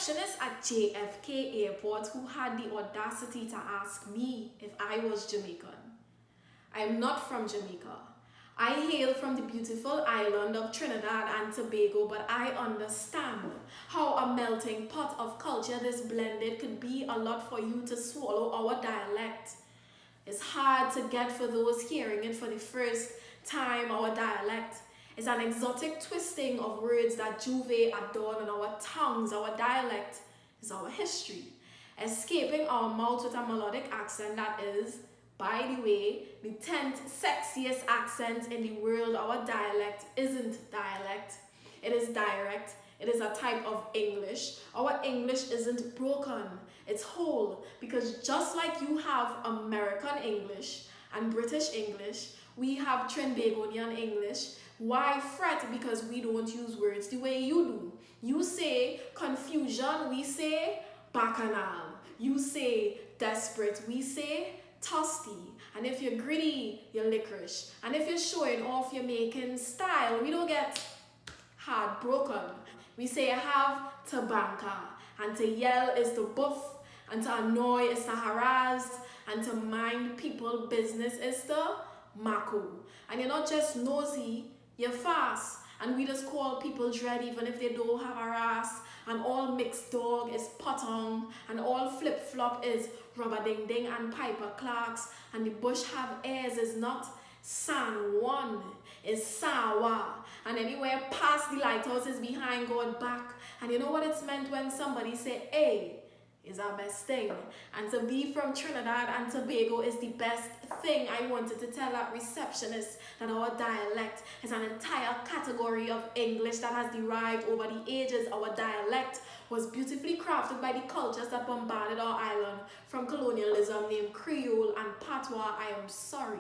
receptionist at JFK Airport who had the audacity to ask me if I was Jamaican. I am not from Jamaica. I hail from the beautiful island of Trinidad and Tobago, but I understand how a melting pot of culture this blended could be a lot for you to swallow our dialect. It's hard to get for those hearing it for the first time. Our dialect is an exotic twisting of words that Juve adorn on our tongues. Our dialect is our history, escaping our mouths with a melodic accent that is, by the way, the 10th sexiest accent in the world. Our dialect isn't dialect, it is direct. It is a type of English. Our English isn't broken, it's whole, because just like you have American English and British English, we have Trinbagonian English. Why fret because we don't use words the way you do? You say confusion, we say bacchanal. You say desperate, we say thirsty. And if you're gritty, you're licorice. And if you're showing off, you're making style. We don't get heartbroken. We say I have to banker, and to yell is to buff, and to annoy is to harass, and to mind people business is to mako. And you're not just nosy, you're fast. And we just call people dread even if they don't have a ras. And all mixed dog is potong, and all flip flop is rubber ding ding and Piper Clarks. And the bush have airs is not San Juan, is Sawa. And anywhere past the lighthouse is behind God back. And you know what it's meant when somebody say, hey, is our best thing. And to be from Trinidad and Tobago is the best thing. I wanted to tell that receptionist that our dialect is an entire category of English that has derived over the ages. Our dialect was beautifully crafted by the cultures that bombarded our island, from colonialism named Creole and Patois. I am sorry.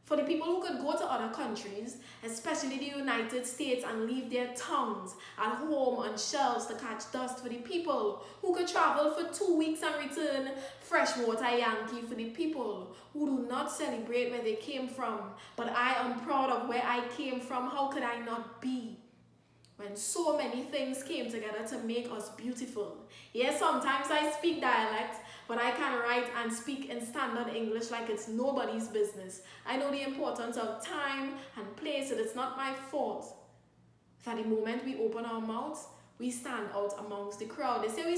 For the people who could go to other countries, especially the United States, and leave their tongues at home on shelves to catch dust. For the people who could travel for 2 weeks and return freshwater Yankee. For the people who do not celebrate where they came from. But I am proud of where I came from. How could I not be? When so many things came together to make us beautiful. Yes, sometimes I speak dialect, but I can write and speak in standard English like it's nobody's business. I know the importance of time and place, and it's not my fault that the moment we open our mouths, we stand out amongst the crowd. They say we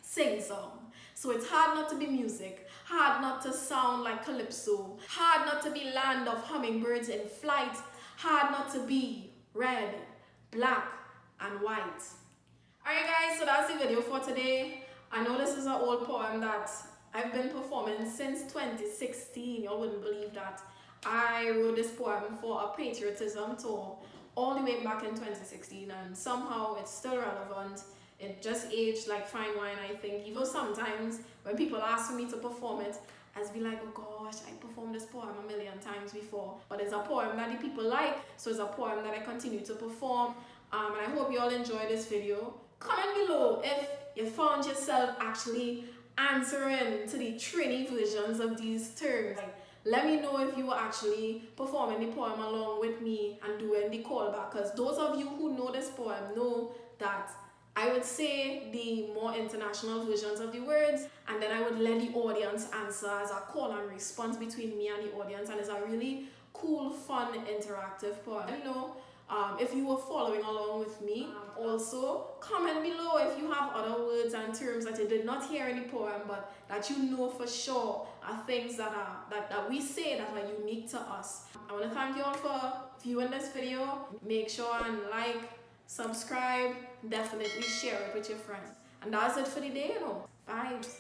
sing song. So it's hard not to be music, hard not to sound like calypso, hard not to be land of hummingbirds in flight, hard not to be red, black and white. Alright guys, so that's the video for today. I know this is an old poem that I've been performing since 2016. Y'all wouldn't believe that. I wrote this poem for a patriotism tour all the way back in 2016, and somehow it's still relevant. It just aged like fine wine, I think. Even sometimes when people ask me to perform it, I'd be like, oh gosh, I performed this poem a million times before. But it's a poem that the people like, so it's a poem that I continue to perform. And I hope you all enjoy this video. Comment below if you found yourself actually answering to the Trini versions of these terms. Like, let me know if you were actually performing the poem along with me and doing the callback. Because those of you who know this poem know that I would say the more international versions of the words, and then I would let the audience answer as a call and response between me and the audience. And it's a really cool, fun, interactive poem. Let me know if you were following along with me. Also, comment below if you have other words and terms that you did not hear in the poem, but that you know for sure are things that we say that are unique to us. I want to thank you all for viewing this video. Make sure and like, subscribe, definitely share it with your friends. And that's it for the day, you know. Vibes.